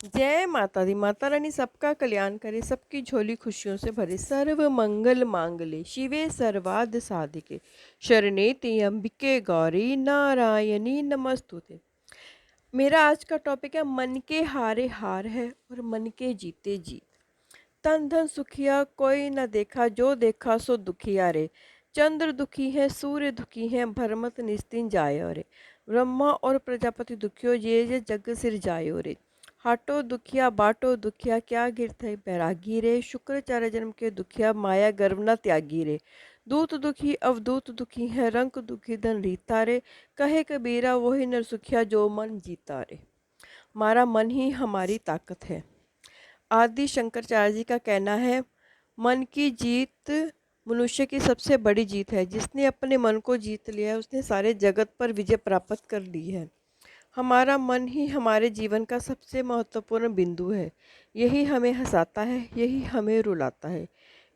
जय माता दी। माता रानी सबका कल्याण करे, सबकी झोली खुशियों से भरे। सर्व मंगल मांगले शिवे सर्वार्थ साधिके, शरणे त्र्यंबिके गौरी नारायणी नमस्तुते। मेरा आज का टॉपिक है मन के हारे हार है और मन के जीते जीत। तन धन सुखिया कोई न देखा, जो देखा सो दुखिया रे। चंद्र दुखी है, सूर्य दुखी है, भरमत निस्तिन जायो रे। ब्रह्मा और प्रजापति दुखियो, ये जग सिर जायो रे। हाटो दुखिया बाटो दुखिया, क्या गिरत है बैरागी रे। शुक्राचार्य जन्म के दुखिया, माया गर्व न त्यागी रे। दूत दुखी अवधूत दुखी है, रंक दुखी धन रीता रे। कहे कबीरा वही नर सुखिया, जो मन जीता रे। हमारा मन ही हमारी ताकत है। आदि शंकराचार्य जी का कहना है, मन की जीत मनुष्य की सबसे बड़ी जीत है। जिसने अपने मन को जीत लिया है, उसने सारे जगत पर विजय प्राप्त कर ली है। हमारा मन ही हमारे जीवन का सबसे महत्वपूर्ण बिंदु है। यही हमें हंसाता है, यही हमें रुलाता है,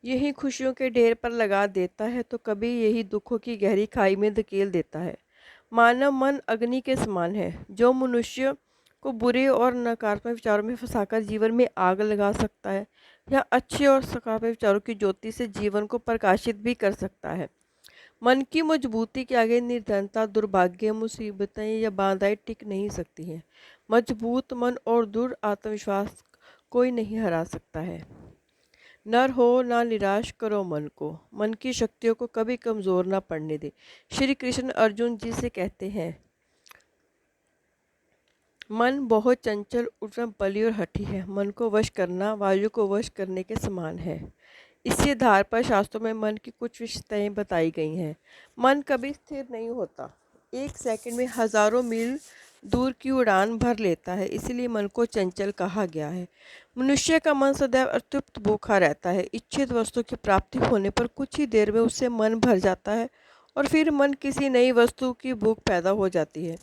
यही खुशियों के ढेर पर लगा देता है, तो कभी यही दुखों की गहरी खाई में धकेल देता है। मानव मन अग्नि के समान है, जो मनुष्य को बुरे और नकारात्मक विचारों में फंसाकर जीवन में आग लगा सकता है, या अच्छे और सकारात्मक विचारों की ज्योति से जीवन को प्रकाशित भी कर सकता है। मन की मजबूती के आगे निर्धनता, दुर्भाग्य, मुसीबतें या बाधाएं टिक नहीं सकती हैं। मजबूत मन और दृढ़ आत्मविश्वास कोई नहीं हरा सकता है। नर हो ना निराश करो मन को, मन की शक्तियों को कभी कमज़ोर ना पड़ने दे। श्री कृष्ण अर्जुन जी से कहते हैं, मन बहुत चंचल, उठम बली और हठी है। मन को वश करना वायु को वश करने के समान है। इसी आधार पर शास्त्रों में मन की कुछ विशेषताएं बताई गई हैं। मन कभी स्थिर नहीं होता, एक सेकंड में हजारों मील दूर की उड़ान भर लेता है, इसलिए मन को चंचल कहा गया है। मनुष्य का मन सदैव अतृप्त भूखा रहता है। इच्छित वस्तु की प्राप्ति होने पर कुछ ही देर में उससे मन भर जाता है और फिर मन किसी नई वस्तु की भूख पैदा हो जाती है।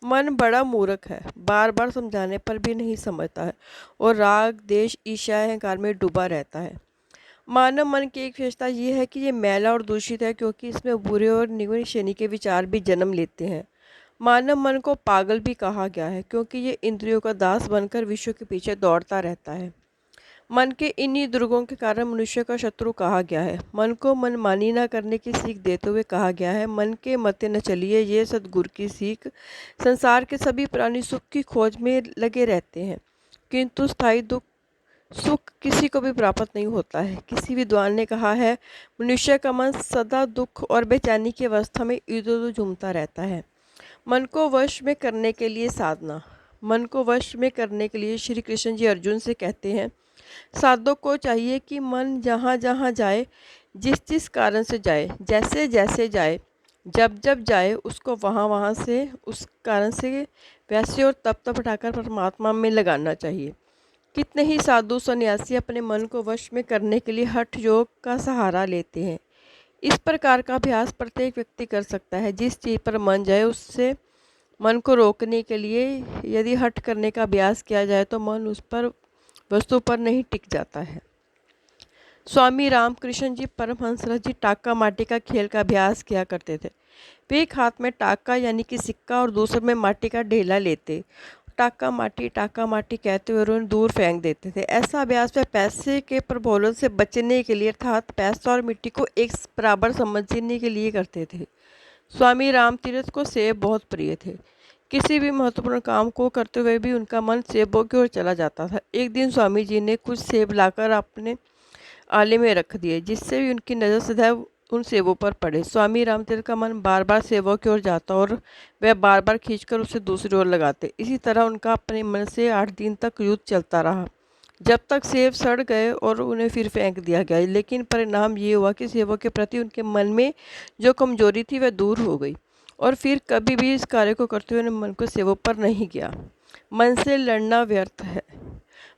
मन बड़ा मूर्ख है, बार बार समझाने पर भी नहीं समझता है और राग देश ईर्ष्या अहंकार में डूबा रहता है। मानव मन की एक विशेषता ये है कि ये मैला और दूषित है, क्योंकि इसमें बुरे और निम्न श्रेणी के विचार भी जन्म लेते हैं। मानव मन को पागल भी कहा गया है, क्योंकि ये इंद्रियों का दास बनकर विश्व के पीछे दौड़ता रहता है। मन के इन्हीं दुर्गुणों के कारण मनुष्य का शत्रु कहा गया है। मन को मनमानी न करने की सीख देते हुए कहा गया है, मन के मते न चलिए, ये सद्गुरु की सीख। संसार के सभी प्राणी सुख की खोज में लगे रहते हैं, किंतु स्थायी दुख सुख किसी को भी प्राप्त नहीं होता है। किसी विद्वान ने कहा है, मनुष्य का मन सदा दुख और बेचैनी की अवस्था में इधर उधर झूमता रहता है। मन को वश में करने के लिए साधना। मन को वश में करने के लिए श्री कृष्ण जी अर्जुन से कहते हैं, साधक को चाहिए कि मन जहाँ जहाँ जाए, जिस जिस कारण से जाए, जैसे जैसे जाए, जब जब जाए, उसको वहाँ वहाँ से उस कारण से वैसे और तप तप हटाकर परमात्मा में लगाना चाहिए। कितने ही साधु सन्यासी अपने मन को वश में करने के लिए हठ योग का सहारा लेते हैं। इस प्रकार का अभ्यास प्रत्येक व्यक्ति कर सकता है। जिस चीज़ पर मन जाए, उससे मन को रोकने के लिए यदि हठ करने का अभ्यास किया जाए तो मन उस पर वस्तु पर नहीं टिक जाता है। स्वामी रामकृष्ण जी परमहंस जी टाका माटी का खेल का अभ्यास किया करते थे। वे एक हाथ में टाका यानी कि सिक्का और दूसरे में माटी का ढेला लेते, टाका माटी कहते हुए उन्हें दूर फेंक देते थे। ऐसा अभ्यास वे पैसे के प्रलोभन से बचने के लिए, अर्थात पैसा और मिट्टी को एक बराबर समझने के लिए करते थे। स्वामी रामतीर्थ को सेब बहुत प्रिय थे। किसी भी महत्वपूर्ण काम को करते हुए भी उनका मन सेबों की ओर चला जाता था। एक दिन स्वामी जी ने कुछ सेब लाकर अपने आले में रख दिए, जिससे भी उनकी नज़र सदैव उन सेबों पर पड़े। स्वामी रामतीर्थ का मन बार बार सेबों की ओर जाता और वह बार बार खींचकर उसे दूसरी ओर लगाते। इसी तरह उनका अपने मन से 8 दिन तक युद्ध चलता रहा, जब तक सेब सड़ गए और उन्हें फिर फेंक दिया गया। लेकिन परिणाम ये हुआ कि सेबों के प्रति उनके मन में जो कमजोरी थी वह दूर हो गई और फिर कभी भी इस कार्य को करते हुए मन को सेबों पर नहीं गया। मन से लड़ना व्यर्थ है।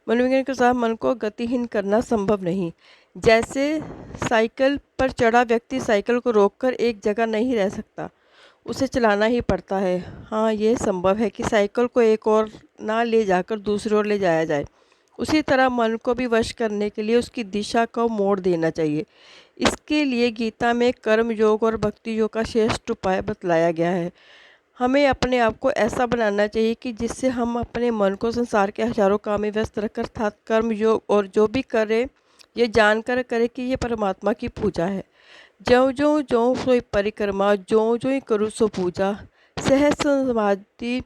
मनोविज्ञान के साथ मन को गतिहीन करना संभव नहीं। जैसे साइकिल पर चढ़ा व्यक्ति साइकिल को रोककर एक जगह नहीं रह सकता, उसे चलाना ही पड़ता है। हाँ, ये संभव है कि साइकिल को एक और ना ले जाकर दूसरी ओर ले जाया जाए। उसी तरह मन को भी वश करने के लिए उसकी दिशा को मोड़ देना चाहिए। इसके लिए गीता में कर्म योग और भक्ति योग का श्रेष्ठ उपाय बतलाया गया है। हमें अपने आप को ऐसा बनाना चाहिए कि जिससे हम अपने मन को संसार के हज़ारों काम में व्यस्त रखकर अर्थात कर्म योग और जो भी करें, ये जानकर करें कि ये परमात्मा की पूजा है। ज्यों-ज्यों सोई परिक्रमा, ज्यों-ज्यों करूँ सो पूजा, सहज समाधि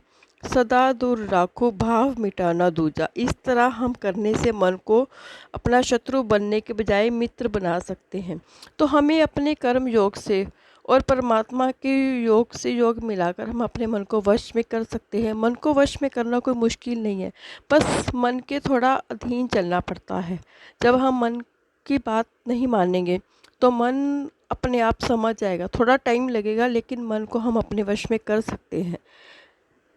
सदा दूर राखो, भाव मिटा ना दूजा। इस तरह हम करने से मन को अपना शत्रु बनने के बजाय मित्र बना सकते हैं। तो हमें अपने कर्म योग से और परमात्मा के योग से योग मिलाकर हम अपने मन को वश में कर सकते हैं। मन को वश में करना कोई मुश्किल नहीं है, बस मन के थोड़ा अधीन चलना पड़ता है। जब हम मन की बात नहीं मानेंगे, तो मन अपने आप समझ जाएगा। थोड़ा टाइम लगेगा लेकिन मन को हम अपने वश में कर सकते हैं।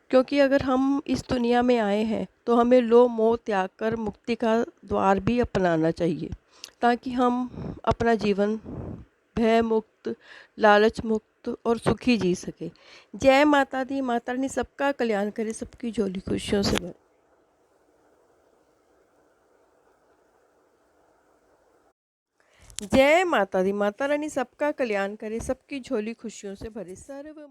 क्योंकि अगर हम इस दुनिया में आए हैं तो हमें लोभ मोह त्याग कर मुक्ति का द्वार भी अपनाना चाहिए, ताकि हम अपना जीवन भय मुक्त, लालच मुक्त और सुखी जी सके। जय माता दी। माता रानी सबका कल्याण करे, सबकी झोली खुशियों से भरे। जय माता दी। माता रानी सबका कल्याण करे, सबकी झोली खुशियों से भरे। सर्व